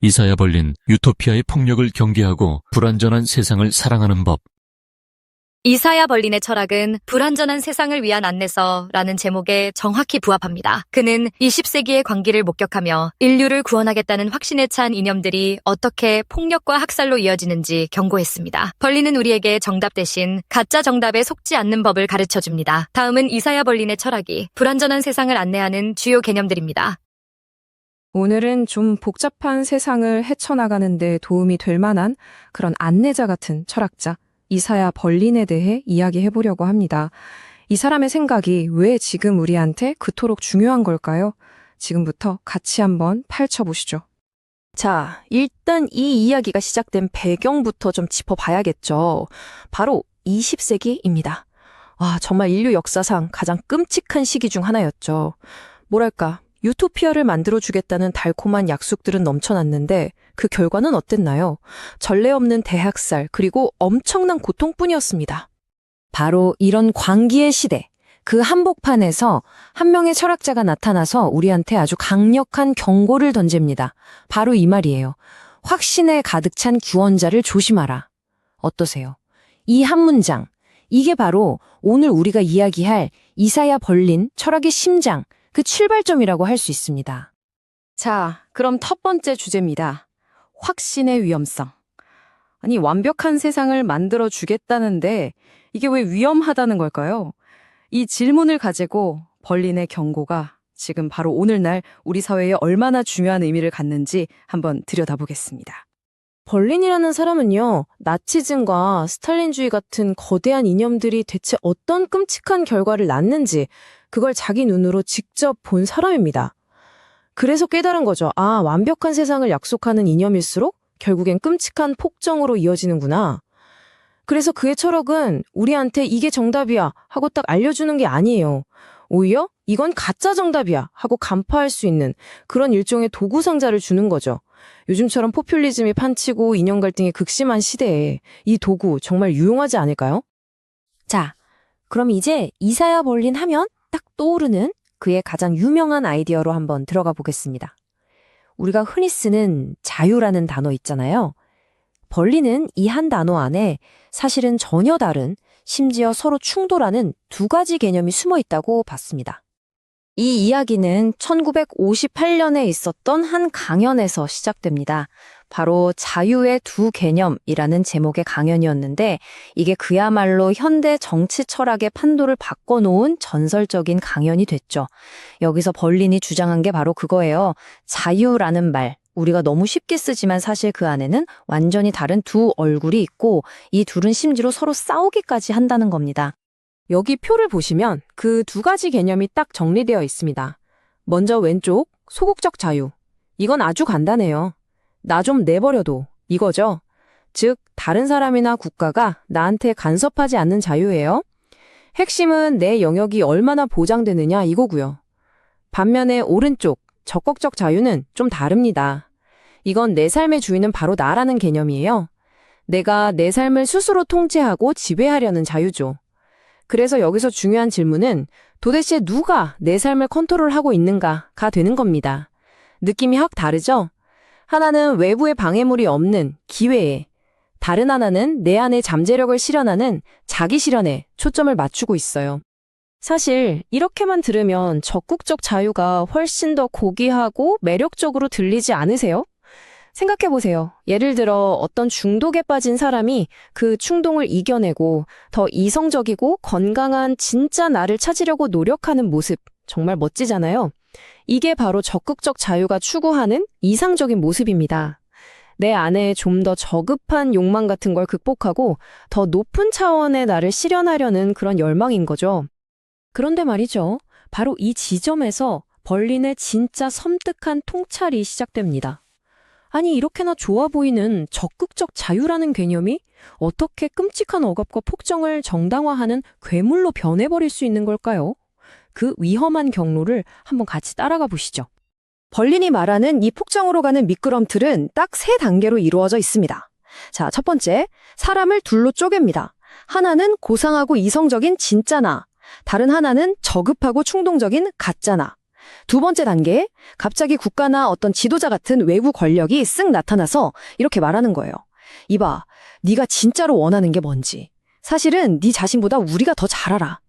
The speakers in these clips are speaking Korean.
이사야 벌린 유토피아의 폭력을 경계하고 불완전한 세상을 사랑하는 법. 이사야 벌린의 철학은 불완전한 세상을 위한 안내서라는 제목에 정확히 부합합니다. 그는 20세기의 광기를 목격하며 인류를 구원하겠다는 확신에 찬 이념들이 어떻게 폭력과 학살로 이어지는지 경고했습니다. 벌린은 우리에게 정답 대신 가짜 정답에 속지 않는 법을 가르쳐줍니다. 다음은 이사야 벌린의 철학이 불완전한 세상을 안내하는 주요 개념들입니다. 오늘은 좀 복잡한 세상을 헤쳐나가는 데 도움이 될 만한 그런 안내자 같은 철학자 이사야 벌린에 대해 이야기해보려고 합니다. 이 사람의 생각이 왜 지금 우리한테 그토록 중요한 걸까요? 지금부터 같이 한번 펼쳐보시죠. 자, 일단 이 이야기가 시작된 배경부터 좀 짚어봐야겠죠. 바로 20세기입니다. 와, 정말 인류 역사상 가장 끔찍한 시기 중 하나였죠. 뭐랄까, 유토피아를 만들어주겠다는 달콤한 약속들은 넘쳐났는데 그 결과는 어땠나요? 전례 없는 대학살, 그리고 엄청난 고통뿐이었습니다. 바로 이런 광기의 시대, 그 한복판에서 한 명의 철학자가 나타나서 우리한테 아주 강력한 경고를 던집니다. 바로 이 말이에요. 확신에 가득 찬 구원자를 조심하라. 어떠세요? 이 한 문장, 이게 바로 오늘 우리가 이야기할 이사야 벌린 철학의 심장, 그 출발점이라고 할 수 있습니다. 자, 그럼 첫 번째 주제입니다. 확신의 위험성. 아니, 완벽한 세상을 만들어주겠다는데 이게 왜 위험하다는 걸까요? 이 질문을 가지고 벌린의 경고가 지금 바로 오늘날 우리 사회에 얼마나 중요한 의미를 갖는지 한번 들여다보겠습니다. 벌린이라는 사람은요, 나치즘과 스탈린주의 같은 거대한 이념들이 대체 어떤 끔찍한 결과를 낳는지 그걸 자기 눈으로 직접 본 사람입니다. 그래서 깨달은 거죠. 아, 완벽한 세상을 약속하는 이념일수록 결국엔 끔찍한 폭정으로 이어지는구나. 그래서 그의 철학은 우리한테 이게 정답이야 하고 딱 알려주는 게 아니에요. 오히려 이건 가짜 정답이야 하고 간파할 수 있는 그런 일종의 도구 상자를 주는 거죠. 요즘처럼 포퓰리즘이 판치고 이념 갈등이 극심한 시대에 이 도구 정말 유용하지 않을까요? 자, 그럼 이제 이사야 벌린 하면 딱 떠오르는 그의 가장 유명한 아이디어로 한번 들어가 보겠습니다. 우리가 흔히 쓰는 자유라는 단어 있잖아요. 벌린은 이 한 단어 안에 사실은 전혀 다른, 심지어 서로 충돌하는 두 가지 개념이 숨어 있다고 봤습니다. 이 이야기는 1958년에 있었던 한 강연에서 시작됩니다. 바로 자유의 두 개념이라는 제목의 강연이었는데 이게 그야말로 현대 정치 철학의 판도를 바꿔놓은 전설적인 강연이 됐죠. 여기서 벌린이 주장한 게 바로 그거예요. 자유라는 말, 우리가 너무 쉽게 쓰지만 사실 그 안에는 완전히 다른 두 얼굴이 있고 이 둘은 심지어 서로 싸우기까지 한다는 겁니다. 여기 표를 보시면 그 두 가지 개념이 딱 정리되어 있습니다. 먼저 왼쪽, 소극적 자유. 이건 아주 간단해요. 나 좀 내버려둬. 이거죠. 즉, 다른 사람이나 국가가 나한테 간섭하지 않는 자유예요. 핵심은 내 영역이 얼마나 보장되느냐 이거고요. 반면에 오른쪽, 적극적 자유는 좀 다릅니다. 이건 내 삶의 주인은 바로 나라는 개념이에요. 내가 내 삶을 스스로 통제하고 지배하려는 자유죠. 그래서 여기서 중요한 질문은 도대체 누가 내 삶을 컨트롤하고 있는가가 되는 겁니다. 느낌이 확 다르죠? 하나는 외부의 방해물이 없는 기회에, 다른 하나는 내 안에 잠재력을 실현하는 자기 실현에 초점을 맞추고 있어요. 사실 이렇게만 들으면 적극적 자유가 훨씬 더 고귀하고 매력적으로 들리지 않으세요? 생각해보세요. 예를 들어 어떤 중독에 빠진 사람이 그 충동을 이겨내고 더 이성적이고 건강한 진짜 나를 찾으려고 노력하는 모습, 정말 멋지잖아요. 이게 바로 적극적 자유가 추구하는 이상적인 모습입니다. 내 안에 좀 더 저급한 욕망 같은 걸 극복하고 더 높은 차원의 나를 실현하려는 그런 열망인 거죠. 그런데 말이죠. 바로 이 지점에서 벌린의 진짜 섬뜩한 통찰이 시작됩니다. 아니, 이렇게나 좋아 보이는 적극적 자유라는 개념이 어떻게 끔찍한 억압과 폭정을 정당화하는 괴물로 변해버릴 수 있는 걸까요? 그 위험한 경로를 한번 같이 따라가 보시죠. 벌린이 말하는 이 폭정으로 가는 미끄럼틀은 딱 세 단계로 이루어져 있습니다. 자, 첫 번째, 사람을 둘로 쪼갭니다. 하나는 고상하고 이성적인 진짜 나, 다른 하나는 저급하고 충동적인 가짜 나. 두 번째 단계, 갑자기 국가나 어떤 지도자 같은 외부 권력이 쓱 나타나서 이렇게 말하는 거예요. 이봐, 네가 진짜로 원하는 게 뭔지. 사실은 네 자신보다 우리가 더 잘 알아.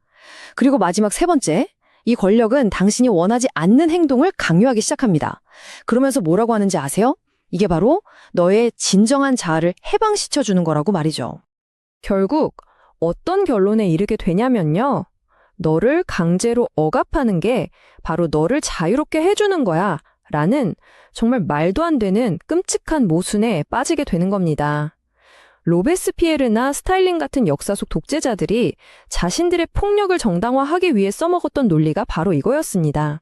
그리고 마지막 세 번째, 이 권력은 당신이 원하지 않는 행동을 강요하기 시작합니다. 그러면서 뭐라고 하는지 아세요? 이게 바로 너의 진정한 자아를 해방시켜주는 거라고 말이죠. 결국 어떤 결론에 이르게 되냐면요. 너를 강제로 억압하는 게 바로 너를 자유롭게 해주는 거야 라는 정말 말도 안 되는 끔찍한 모순에 빠지게 되는 겁니다. 로베스피에르나 스탈린 같은 역사 속 독재자들이 자신들의 폭력을 정당화하기 위해 써먹었던 논리가 바로 이거였습니다.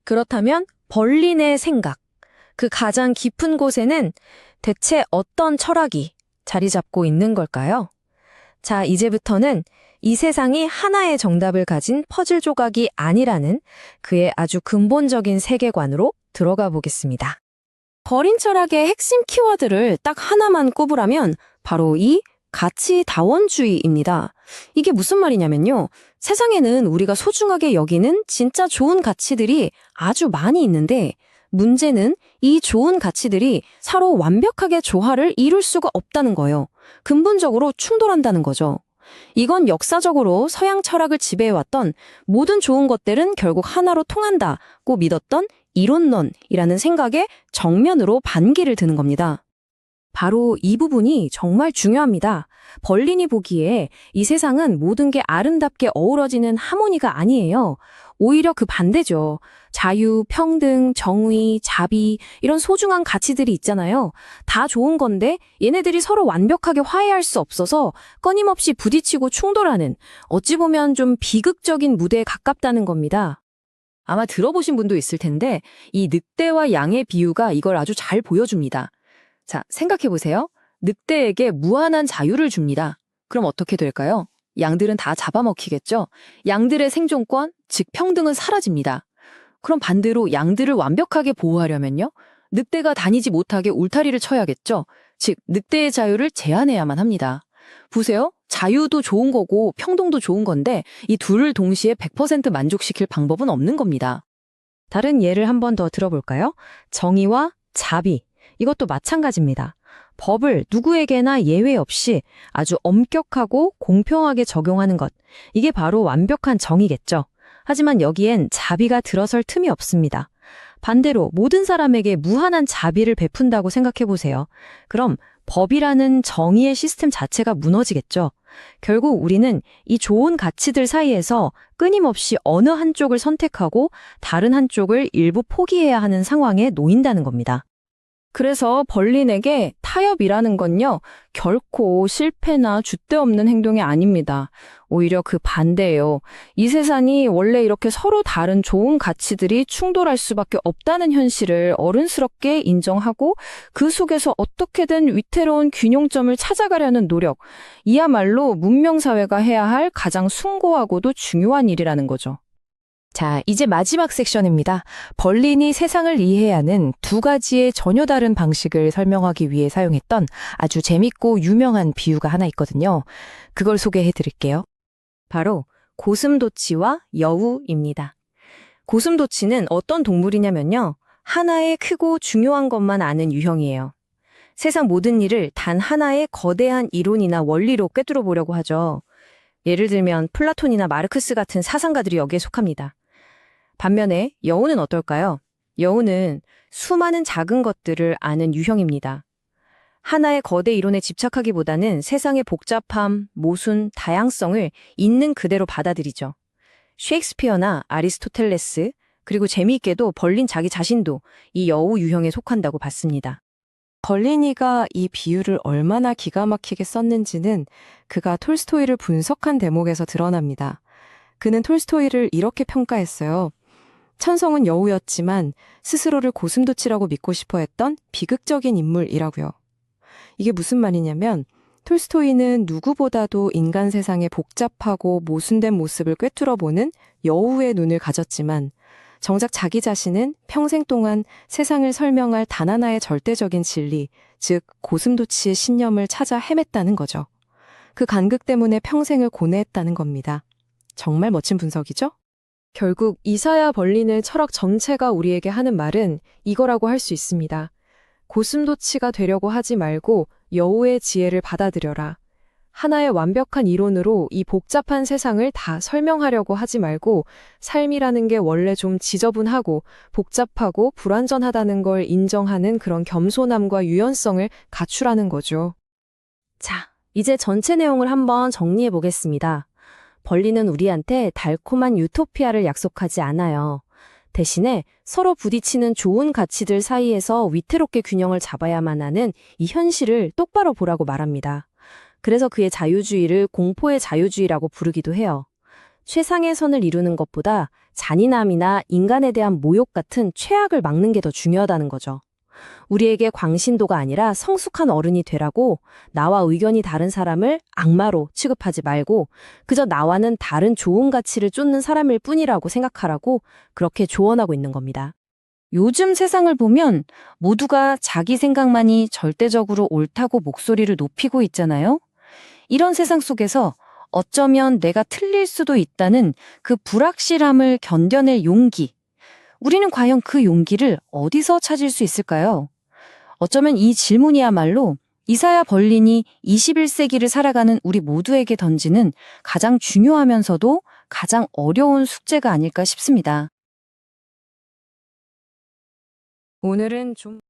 그렇다면 벌린의 생각, 그 가장 깊은 곳에는 대체 어떤 철학이 자리 잡고 있는 걸까요? 자, 이제부터는 이 세상이 하나의 정답을 가진 퍼즐 조각이 아니라는 그의 아주 근본적인 세계관으로 들어가 보겠습니다. 벌인 철학의 핵심 키워드를 딱 하나만 꼽으라면 바로 이 가치다원주의입니다. 이게 무슨 말이냐면요. 세상에는 우리가 소중하게 여기는 진짜 좋은 가치들이 아주 많이 있는데 문제는 이 좋은 가치들이 서로 완벽하게 조화를 이룰 수가 없다는 거예요. 근본적으로 충돌한다는 거죠. 이건 역사적으로 서양 철학을 지배해왔던 모든 좋은 것들은 결국 하나로 통한다고 믿었던 이론론이라는 생각에 정면으로 반기를 드는 겁니다. 바로 이 부분이 정말 중요합니다. 벌린이 보기에 이 세상은 모든 게 아름답게 어우러지는 하모니가 아니에요. 오히려 그 반대죠. 자유, 평등, 정의, 자비 이런 소중한 가치들이 있잖아요. 다 좋은 건데 얘네들이 서로 완벽하게 화해할 수 없어서 끊임없이 부딪히고 충돌하는 어찌 보면 좀 비극적인 무대에 가깝다는 겁니다. 아마 들어보신 분도 있을 텐데 이 늑대와 양의 비유가 이걸 아주 잘 보여줍니다. 자, 생각해보세요. 늑대에게 무한한 자유를 줍니다. 그럼 어떻게 될까요? 양들은 다 잡아먹히겠죠? 양들의 생존권, 즉 평등은 사라집니다. 그럼 반대로 양들을 완벽하게 보호하려면요? 늑대가 다니지 못하게 울타리를 쳐야겠죠? 즉, 늑대의 자유를 제한해야만 합니다. 보세요. 자유도 좋은 거고 평등도 좋은 건데 이 둘을 동시에 100% 만족시킬 방법은 없는 겁니다. 다른 예를 한 번 더 들어볼까요? 정의와 자비. 이것도 마찬가지입니다. 법을 누구에게나 예외 없이 아주 엄격하고 공평하게 적용하는 것. 이게 바로 완벽한 정의겠죠. 하지만 여기엔 자비가 들어설 틈이 없습니다. 반대로 모든 사람에게 무한한 자비를 베푼다고 생각해보세요. 그럼 법이라는 정의의 시스템 자체가 무너지겠죠. 결국 우리는 이 좋은 가치들 사이에서 끊임없이 어느 한쪽을 선택하고 다른 한쪽을 일부 포기해야 하는 상황에 놓인다는 겁니다. 그래서 벌린에게 타협이라는 건요, 결코 실패나 줏대 없는 행동이 아닙니다. 오히려 그 반대예요. 이 세상이 원래 이렇게 서로 다른 좋은 가치들이 충돌할 수밖에 없다는 현실을 어른스럽게 인정하고 그 속에서 어떻게든 위태로운 균형점을 찾아가려는 노력. 이야말로 문명사회가 해야 할 가장 숭고하고도 중요한 일이라는 거죠. 자, 이제 마지막 섹션입니다. 벌린이 세상을 이해하는 두 가지의 전혀 다른 방식을 설명하기 위해 사용했던 아주 재밌고 유명한 비유가 하나 있거든요. 그걸 소개해 드릴게요. 바로 고슴도치와 여우입니다. 고슴도치는 어떤 동물이냐면요. 하나의 크고 중요한 것만 아는 유형이에요. 세상 모든 일을 단 하나의 거대한 이론이나 원리로 꿰뚫어 보려고 하죠. 예를 들면 플라톤이나 마르크스 같은 사상가들이 여기에 속합니다. 반면에 여우는 어떨까요? 여우는 수많은 작은 것들을 아는 유형입니다. 하나의 거대 이론에 집착하기보다는 세상의 복잡함, 모순, 다양성을 있는 그대로 받아들이죠. 셰익스피어나 아리스토텔레스, 그리고 재미있게도 벌린 자기 자신도 이 여우 유형에 속한다고 봤습니다. 벌린이가 이 비유를 얼마나 기가 막히게 썼는지는 그가 톨스토이를 분석한 대목에서 드러납니다. 그는 톨스토이를 이렇게 평가했어요. 천성은 여우였지만 스스로를 고슴도치라고 믿고 싶어 했던 비극적인 인물이라고요. 이게 무슨 말이냐면 톨스토이는 누구보다도 인간 세상의 복잡하고 모순된 모습을 꿰뚫어보는 여우의 눈을 가졌지만 정작 자기 자신은 평생 동안 세상을 설명할 단 하나의 절대적인 진리, 즉 고슴도치의 신념을 찾아 헤맸다는 거죠. 그 간극 때문에 평생을 고뇌했다는 겁니다. 정말 멋진 분석이죠? 결국 이사야 벌린의 철학 전체가 우리에게 하는 말은 이거라고 할 수 있습니다. 고슴도치가 되려고 하지 말고 여호의 지혜를 받아들여라. 하나의 완벽한 이론으로 이 복잡한 세상을 다 설명하려고 하지 말고 삶이라는 게 원래 좀 지저분하고 복잡하고 불완전하다는 걸 인정하는 그런 겸손함과 유연성을 갖추라는 거죠. 자, 이제 전체 내용을 한번 정리해 보겠습니다. 벌리는 우리한테 달콤한 유토피아를 약속하지 않아요. 대신에 서로 부딪히는 좋은 가치들 사이에서 위태롭게 균형을 잡아야만 하는 이 현실을 똑바로 보라고 말합니다. 그래서 그의 자유주의를 공포의 자유주의라고 부르기도 해요. 최상의 선을 이루는 것보다 잔인함이나 인간에 대한 모욕 같은 최악을 막는 게 더 중요하다는 거죠. 우리에게 광신도가 아니라 성숙한 어른이 되라고 나와 의견이 다른 사람을 악마로 취급하지 말고 그저 나와는 다른 좋은 가치를 쫓는 사람일 뿐이라고 생각하라고 그렇게 조언하고 있는 겁니다. 요즘 세상을 보면 모두가 자기 생각만이 절대적으로 옳다고 목소리를 높이고 있잖아요. 이런 세상 속에서 어쩌면 내가 틀릴 수도 있다는 그 불확실함을 견뎌낼 용기. 우리는 과연 그 용기를 어디서 찾을 수 있을까요? 어쩌면 이 질문이야말로 이사야 벌린이 21세기를 살아가는 우리 모두에게 던지는 가장 중요하면서도 가장 어려운 숙제가 아닐까 싶습니다. 오늘은 좀